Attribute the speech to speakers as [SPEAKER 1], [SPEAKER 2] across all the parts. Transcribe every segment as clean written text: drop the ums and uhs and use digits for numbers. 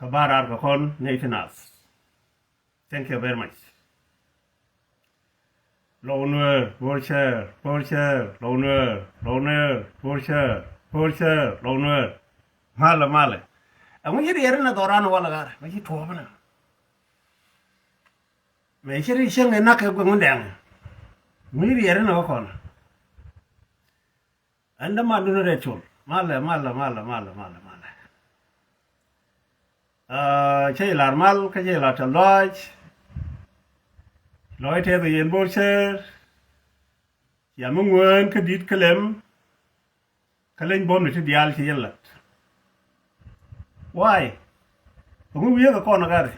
[SPEAKER 1] Kabarar Gakon, Nathanas. Thank you very much. Loner, Borcher, Loner, Borcher, Loner. Male. And when you're here in the Doran Wallagar, make it 12. Make sure you sing a knock of going down. Maybe here in a corner. And the Maduna ritual. Male. Chaylar Mal, Kajela to Lodge. Lloyd had the Borcher. Yamungun, Kadit Kalem. Kalin Bonnet to the Alti Yellat. Why? We have a corner.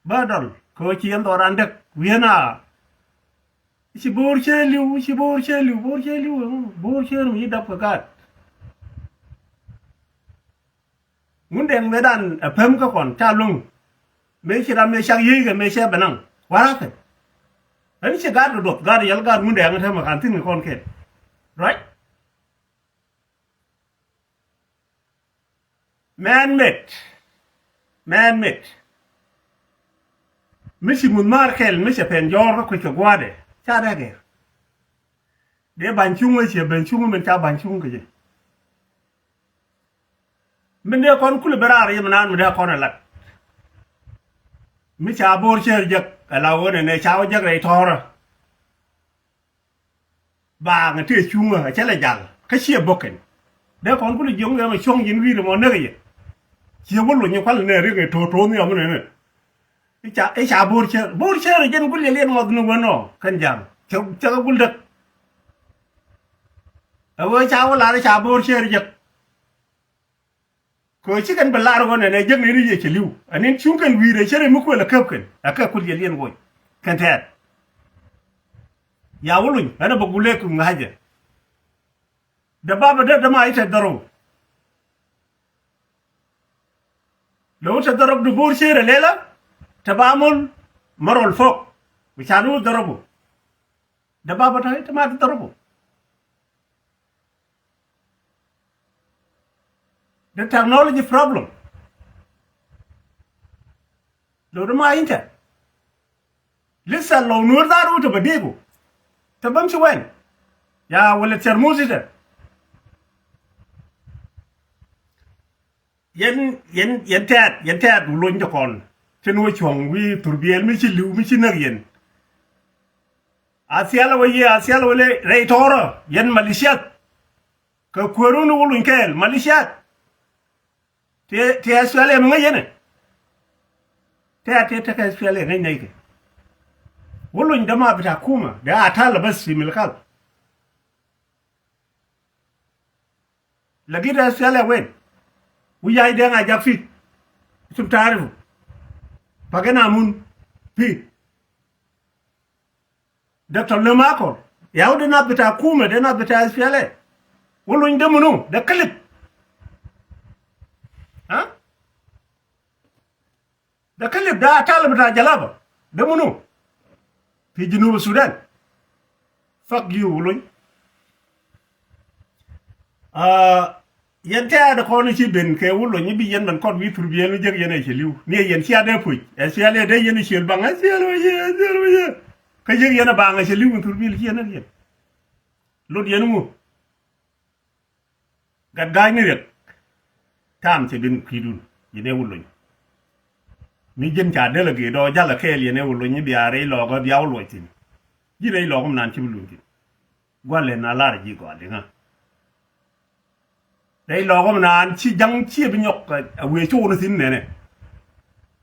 [SPEAKER 1] Badal, Coachy and Oranda, Vienna. She bore you, meet up a god. Mundeng Medan, a Pemcon, Talung. Make it a Mesha Yiga, Mesha Benang. What happened? And she got to look, got a young god Mundeng and Hammer and think the concave. Right? Man-made. Missy Munmarkel, Missy Penjor, quick a guade. Chadagger. Dear Banchung is your Benchum and Chabanchung. Mende kon kulibera yemnan mede kon lat mi cha bor cher jak ala wona ne cha jak re tora ba nga te chunga a chele jal ka chia boken de kon kuli jong ma chong yin wi mo ne ye chi wolo ni kwal ne ri to mi am ne e cha bor cher jen kuli len mo nu wono kan jam cha gul dak awo cha wala cha bor cher jak ko ci kan ballar wona ne jeng ni ye ci liw anin ci kan wiire ci re mu ko la kapken aka kul ye len woy kan taat ya wuluñ ana ba gule ku ngaje da baba da ma ita daro لو تضرب دبور شير ليلة تبامل مرول فوق وشانو ضربوا دبابة هاي تما تضربوا the technology problem لو ما انت لسه لو نور دارو تبديكو تبمشي وين يا ولا ترموزي ده yen tat luñ to kon te no chong wi turbiel mi ci liw mi ci nak yen asiala wale rey toro yen malaysia ka koronu wuluñ kel malaysia te asiala mi ngene te ka asiala ngay ke wuluñ dama bita kuma da atala bas fi milkal lagi da asiala wen وياي دنا جافي شو تعرفوا بقينا مون في دكتور لماكو ياو دنا بتا كوما دنا بتا اسفياله ولو ندمنو ده كلب ها ده كلب ده طالب بتاع جلابه دمنو في جنوب السودان فك يو ولو yente ada kono ci ben ke wulo ni bi yen man kon wi tur bi yen jeg yen ci liw ni yen ci ade puy e ci ale de yen ci ba nga ci ye ka jeg yen ba nga ci liw tur bi ci yen ak yen lot yen mu gad gaay ni rek tam ci bin kidun yene wulo ni jen ca delege do jalla kel yene wulo ni bi are lo go biaw lo tin ji re lo ko nan ci wulo tin gwale na lar ji ko de nga đây lò có mà chi dăng chia bên nhọc ở quê chỗ nó xin này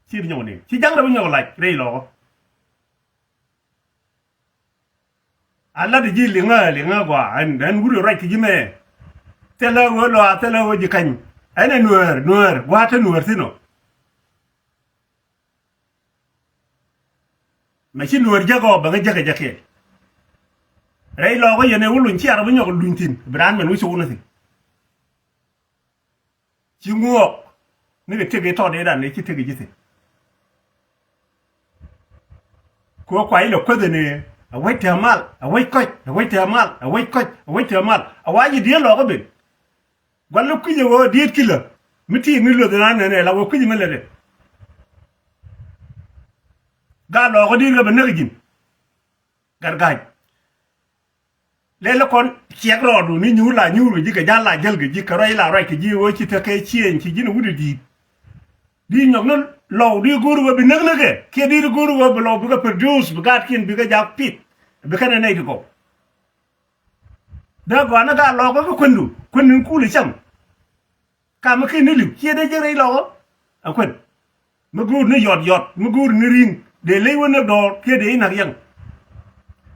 [SPEAKER 1] chia bên nhọc này chi dăng là bên nhọc lại đây lò anh là gì liền qua anh vui rồi cái gì mà thế là gì cảnh anh này nuôi qua thế nuôi thế nào mà chỉ nuôi jago bằng cái jago đây lò có gì này vui luôn chia ra bên nhọc luôn tin brand mình vui chỗ nó xin chỉ ngô nếu cái cái thọ đấy là nếu chỉ cái gì thế, cô quay lộc cái này, ở quay theo mal, ở quay coi, ở quay gì điên lộc cái bên, quan lúc cái gì vậy điên kia, miti mi lo dana ne la wo kuji mele de ga lo ko dir ga ben gin gargaaj le kon ciek rodu ni nyula nyuru ji ga jala jel ga ji ka roi la roi ki ji wo ci te kay cien ci jina wudu di ñok non law di guru wa bi nak nake ke di guru wa bi law bi ga produce bi gat kin bi ga jak pit bi kana nay ko da go na ga law ko kundu kundu kuli cham ka ma ke ni liw ci de jere law a kun ma gur ni yot ma gur ni ring de lay wona do ke de nak yang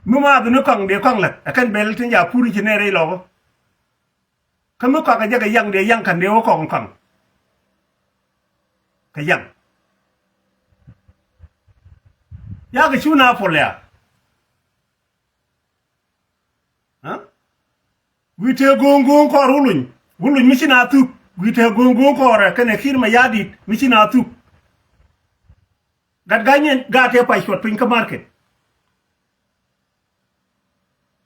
[SPEAKER 1] muma du no kong de kong la akan bel tin ya puri ci ne re law ka ma ko ga jaga yang de yang kan de wo kong ka yang ya ga chuna polya ha wite gongo ko wuluñ mi ci na tu wite gongo ko ra kane khirma yadi mi ci na tu gat ganyen gate pay shot pin ka market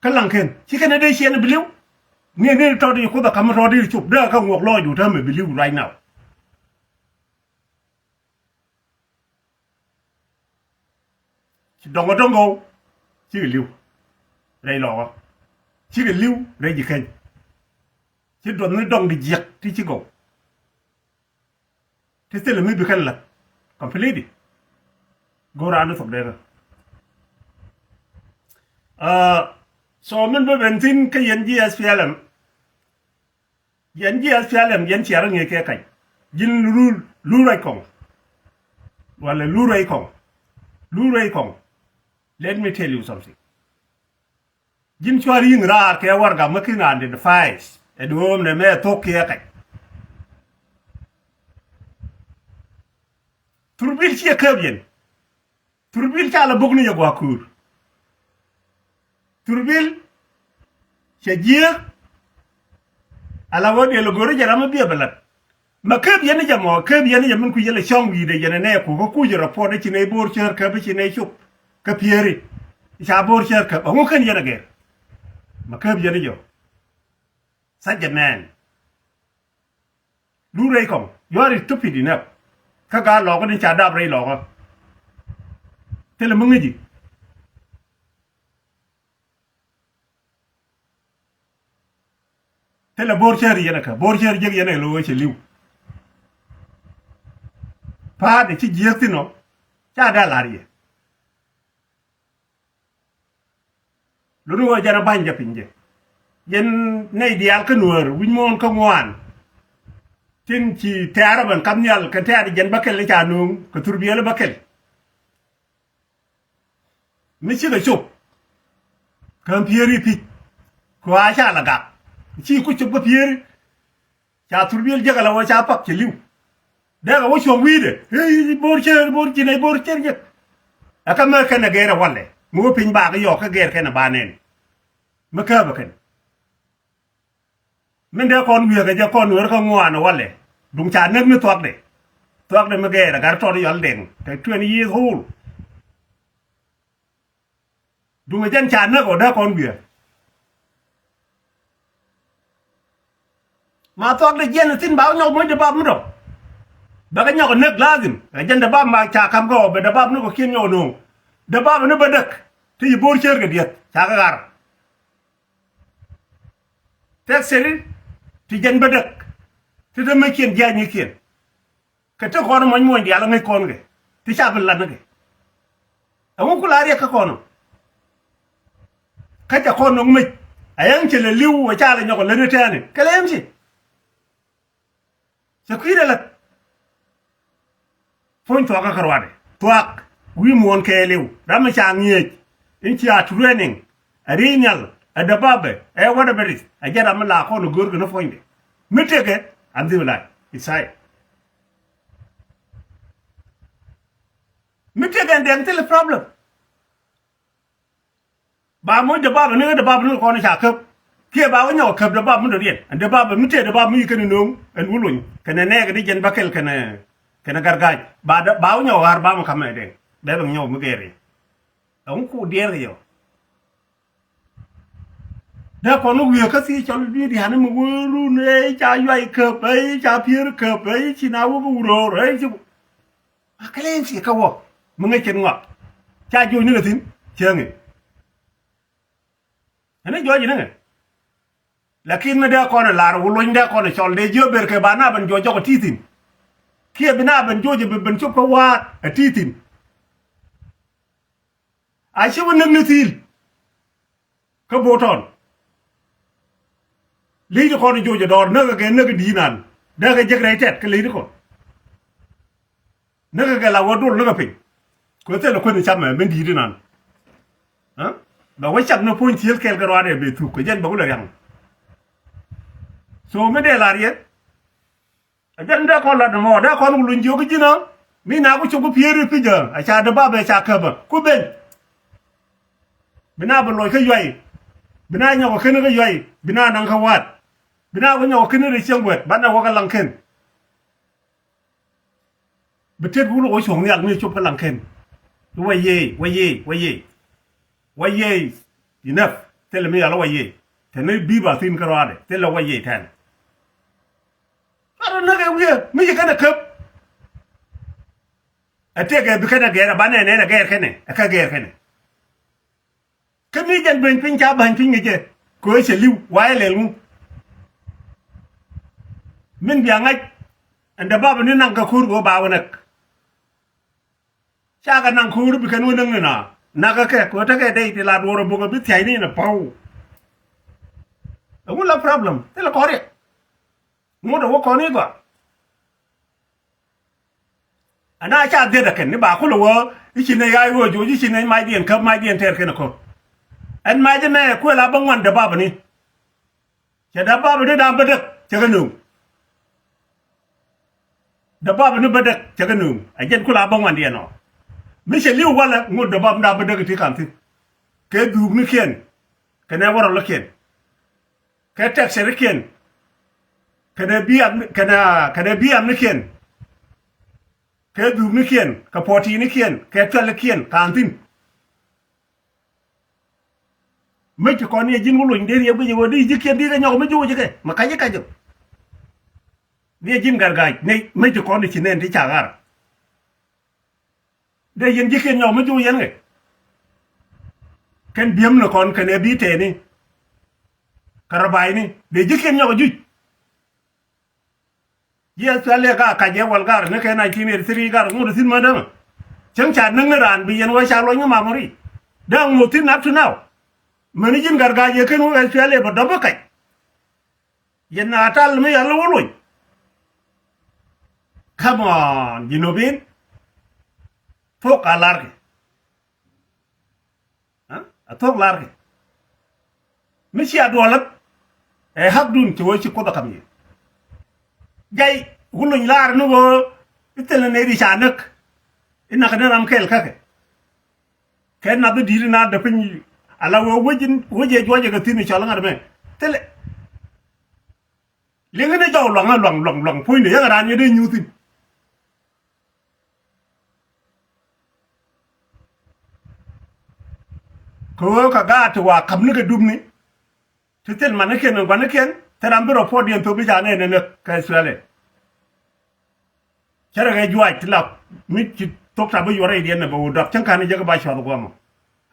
[SPEAKER 1] kalanken ci kane de chen biliw ne to di ko da kam to di chup da ka ngok lo ju ta me biliw right now dongo ci liw lay lo ci liw lay ji ken ci don ni dong di jek ti ci go te tele mi bi kan la complete gora anu tok dera so men be bentin ke yen GSPLM yen ci ara nge ke kay jin lu ray kong wala lu ray kong let me tell you something. Jin chwari ying rar ke warga makina and the files. Edwom ne me tok ke kay. Turbil ci kebyen. Turbil ci ala bogni yogo akur. Turbil ci jier ala wodi le gore jara ma biabalat. Ma kebyen jamo kebyen yamin ku yele chongwi de yene ne ko ku jira po de ci ne bor cher ke bi ci ne chup. Ka pieri cha bor cher ka o kan yana ger ma ka bi yana jo such a man lu rei kong you are stupid enough ka ga lo ko ni cha da rei lo ko te le mung ji te le bor cher yana ka bor cher jeg yana lo che liu pa de ci jierti no cha da la ri lolu wa jara banja pinje yen nay dial ka nuer wuñ mon ka ngwan tin ci teara ban kam nyal ka teari jen bakel le cha nu ka turbiel bakel mi ci ga chop kan pieri pi ko a cha la ga ci ku chop ba pieri cha turbiel jagala wa cha pak ci liw da ga wo chom wide hey bor ci nay bor cher je aka ma ka na gera walle mo pin ba ga yo ka ger ken ba nen ma ka ba ken men de kon wi ga ja kon wer ka ngwana wale dung cha nek mi tok de ma gera gar to yol den te 20 years old dung jen cha nek o da kon wi ma tok de jen tin ba nyok mo de ba mu do ba ga nyok nek lazim ga jen de ba ma cha kam go be de ba nu ko kin yo no de ba nu ba dek ti bor cher ga diet cha ga gar tek seri ti jen ba dek ti de ma kien jani kien ka te ko no mo ndi ala ngai kon ge ti cha ba la ge awu ku la re ka kono ka ja kono mi ayang chele liu wa cha la nyoko le ne tane kalem si se kuire la fon to ka karwade tuak wi mon ke liu dama cha ngiej in ci a training a rinyal a dababe e wada beris a jara mala ko no gorgo no foinde mitege andi wala isai mitege ndeng tele problem ba mo dababe ne dababe no ko no cha kep ke ba wo nyaw kep dababe mo do yen and dababe mite dababe mi kan no en wuluñ kana nega di jen bakel kana gargaaj ba wo nyaw har ba mo kamé de be ba nyaw mu gere on ku der yo da ko no wiyo ka si chol bi di hanen mu ru ne cha yai ke pe cha pier ke pe chi na wo ro re chi akalen si ka wo mu ngai chen ngwa cha jo ni tin cheng ene jo ji ne lakin me da ko na lar wo lo nda ko na chol de jo ber ke bana ban jo ko titin kia bina ban jo je ban chup ko wa a titin a shi wannan nutil ka boton li ko no jo je dor na ga dinan da ga jek tet ka li ko na ga la wodul na ga pin ko te lo ko ni cham men di dinan ha da wa cham no pon tiel kel ga wa de be tu ko jen ba ko la yang so me de la riet ajan da ko la mo da ko lu njo ko jina mi na ko chu ko pier pi je a cha da ba be cha ka ba ku ben bina ba loy ka yoy bina nya ko ken ga yoy bina nan ka wat bina ko nya ko ken ri cheng wet ban na ko ka lang ken betet bu lo ko chong yak ni chu ka lang ken wa ye enough tell me ala wa ye te ne bi ba tin ka ra de te lo wa ye tan ara na ga wiye mi je kana kep ate ga bi kana ga ba ne na ga kene aka ga kene kemi jan ben pin cha ban pin je ko se liu wa le lu min biya ngai anda ba ni nan ka kur go ba wa nak cha ga nan kur bi kan wa nan na ga ke ko ta ga dai ti la do ro bo ga bi thai ni na pau wala problem te la kore mo da wo ko ni ba ana cha de da ken ni ba ku lo wo ichi ne ga wo jo ichi ne mai dien ka mai dien ter ken ko en mai de me ku la bang wan da ba ni cha da ba de da ba de cha ga nu da ba ni ba de cha ga nu a jen ku la bang wan dien no mi che liu wala ngo da ba da ba de ti kan ti ke du ni ken ke ne woro lo ken ke tek se ken kana biam ni ken ke du ni ken ka poti ni ken ke tele ken kantin me ko ni jin wulu nderi ye buji wodi jiken di ga nyago me joje ke makaje ka jo ni jin gargaj ne me ko ni chinen ti chagar de yen jiken nyago me joje ne ken biam no kon ken e bi te ni karabay ni de jiken nyago juj ye sale ga ka je wal gar ne ke 1983 gar ngudu sin madama chang cha nang ran bi yen wa cha lo nya mamori dang mo tin up to now mani jin gar ga je ken wa sale ba dobo kai yen na tal me ya lo lo come on you know bin fok alar ke ha atok lar ke mi ci adolat e habdun ci wo ci ko da kam ni jay wuluñ laar nu go itele ne di chanak ina kana ram kel kake ken na di na da pin ala wo wajin waje joje ga tini chala ngar me tele le ngene jaw long point de ya ran ye de nyutin ko ka ga to wa kam ni ga dubni titel manake no banaken terambiro podium to bija ne ka Israel kera ga juwa tla mi ci tokta ba yore de ne ba wo dok tan kan je ga ba shwa go mo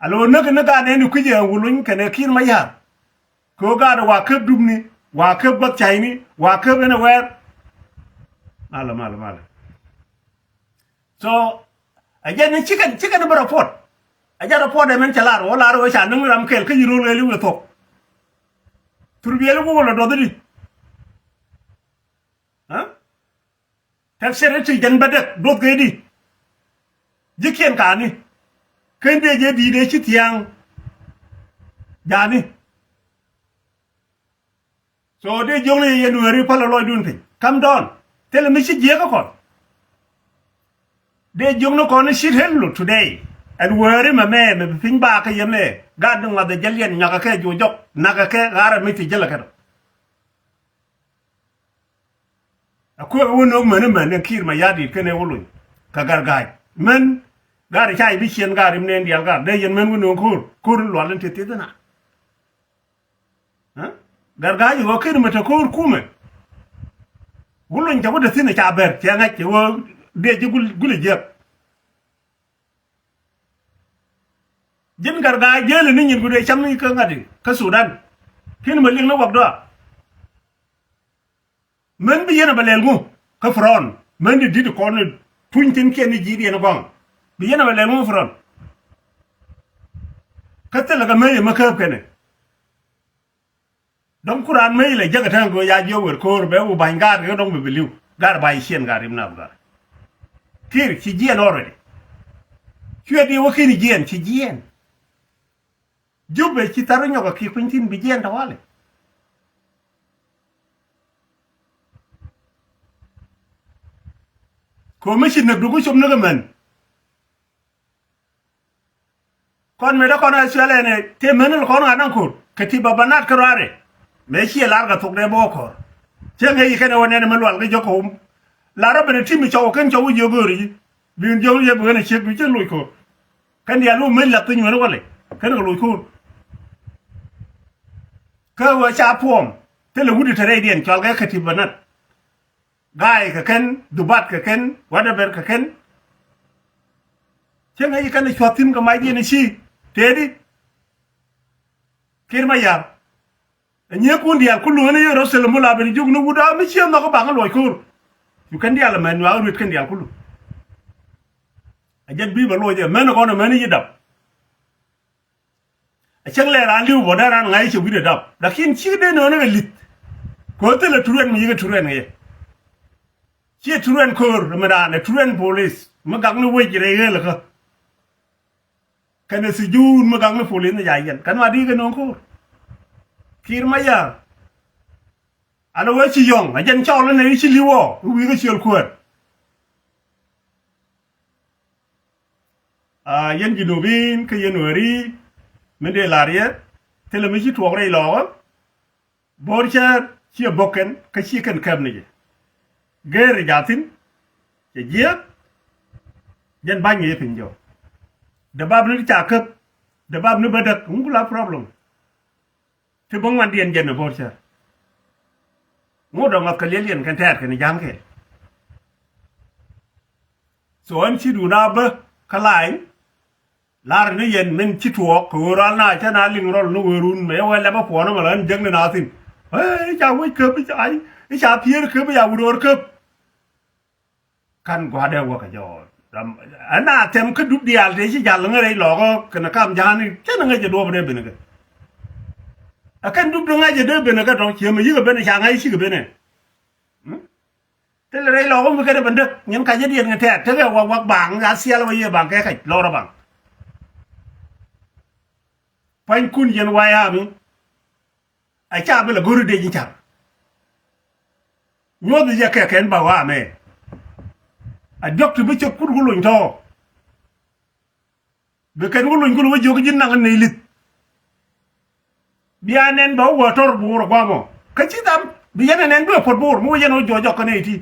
[SPEAKER 1] alo ne ga ne ni kuje wulun ka ne kin ma ya ko ga da wa ka dubni wa ka ba chaini wa ka ne wer mala so again ni chicken ba report aja report de men chalar wala ro cha nang ram kel ka yiro le lu to turbielu ko la dodri ha taksere ci jan badak dot gedi jiken kani kende je di de ci tiang jani so de jongli yen wari pala loy dun pe come down tell me ci je ko de jongno ko ne shit hello today and wari ma me pin ba ka yeme gadun wa de jalien nyaka ke jojok naga ke gara mi ti jela ka ko wono man kir ma yadi kene wulu ka gargay men gari chai bi chen gari men dial gar de yen men wono kur lo lan te te na gargaji go kin mata ko kume gulun ta wada sina ta ber ta ngake wo de ji gule je jin gargaji le nin yin gude cham ni ka ngadi ka Sudan kin ma ling na wak do men bi yena balel mu ka fron men di ko ne tun tin ken ji di na gong bi yena balel mu fron ka tela ga me ma ka kene dong Quran me le jaga tan go ya jo wer ko be u bangar ga dong be biliu gar bai sien gar imna gar kir ci jien already kye di wo kini jien ci jien jube ci taro nyoga ki kuntin bi jien tawale ko me ci nak du ko som na men kon me da kon asele ne te menul kon anan ko katiba banat karare me chi larga tok de boko chenge yi kene wonene melwal ga joko la robe ne timi chawo kan chawo jogori bin jogo ye bugene che bi chen loy ko kan ya lu mel la tin wala wale kan ga loy ko ka wa cha pom te le wudi tare dien chal ga khati banat gai ka ken dubat ka ken wada ber ka ken chenge yi kan chwatin ga mai dien chi tedi kirma ya nye kun dia kullu ne yoro sel mula be jug no wuda mi ci no ko ba ngaloy ko yu kan dia la men wa rut kan dia kullu ajen bi ba loje men ko no men yi dab a chang le ran liu bo da ran ngai ci wi de dab da kin ci de no ne lit ko te le turen mi ga turen ye ci turen ko me da ne turen police ma gang no we ji re le ko kan si jun ma gang no police ne ya yen kan wa di ga no ko kirmaya ana we chi yong a jen chaw le ne chi liwo wi ga chiel kuat a yen ji do bin ke yen wari men de larie tele mi chi tuok re lo borcha chi boken ka chi kan kam ne ger jatin je je jen ba ni pin jo de bab ni cha kep de bab ni badak ngula problem te bong wan dien jen bo cha ngo do ngak ka lien kan tat kan jam ke so an chi du na ba ka lai lar ni yen men chi tuo ko ra na cha na ling rol no werun me wa la ba po no ma lan jeng na tin cha wi ke bi ai cha pier ke bi ya wur ke kan gwa de wa ka jo ana tem ka du dial de chi jal ngare lo ko kan kam jan ni cha na ngai do ba de bin ke akan duk dong aja de bena ka dong chiema yiga bena cha ngai shi bena te le rei lo ko ka de bende nyen ka je dien ngate te ga wa bang ga sia la ye bang ka ka lo ra bang pan kun yen wa ya mi a cha bela goru de ji cha nyo de je ka ken ba wa me a doctor bi che kur gulun to be ken gulun gulu wa jogi jin na ngai lit bianen ba wo tor bur kwa mo ka chi dam bianen en do por bur mo yeno jojo ka ne ti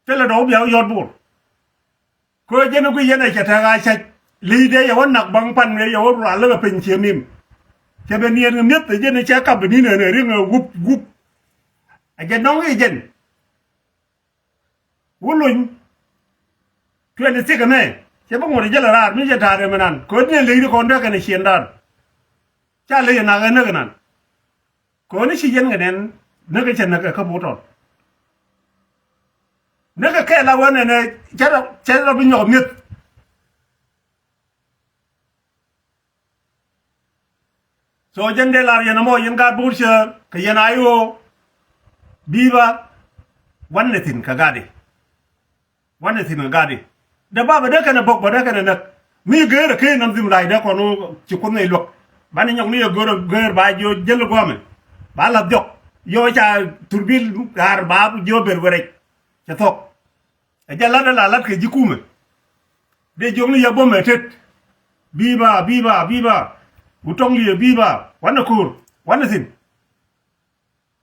[SPEAKER 1] tele do biao yot bur ko jeno ku yena cha ta ga cha li de ya won nak bang pan ne ya wo ra le pin che mim che be nien miet te jeno cha ka be ni ne ri ngo gup gup a je nong e jen wulun tuene se ka ne che ba mo de jela ra mi je ta re manan ko ne li ko nda ka ne chien dar cha le na ga na ga nan ko ni chi yen ga nen na ga chen na ga ka bo to na ga ka la wa ne cha ra bi nyo miet so jen de la yen mo yen ga bu che ka yen ayo biba wanne tin ka gade wanne tin ka gade da baba da kana bok ba da kana nak mi ge ra ke nam dim lai da ko no ci ko ne lok bani nyong ni goro ger ba jo jel gome ba la jok yo cha turbil gar ba jo ber were cha tok e jala da la ke jikume de jong ni ya bo metet biba utong li biba wana kur wana sin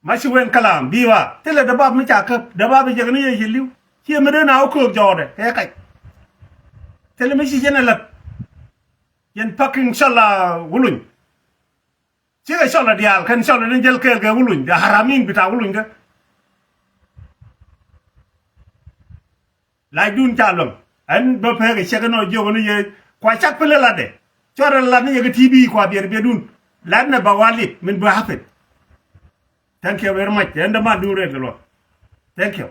[SPEAKER 1] mashi wen kalam biba tele da bab mi cha ke da bab je ni ye liu chi me de na ko jo de ke kai tele mi shi jena la yen paking shala wulun Chiga shola dial kan shola den jel kel ga wulun da haramin bita wulun ga la dun talom an ba pege chega no jogo no ye kwa chak pele la de chora la ni ye tv kwa bier be dun la na ba wali min ba happen. Thank you very much and ma dure de lo. Thank you.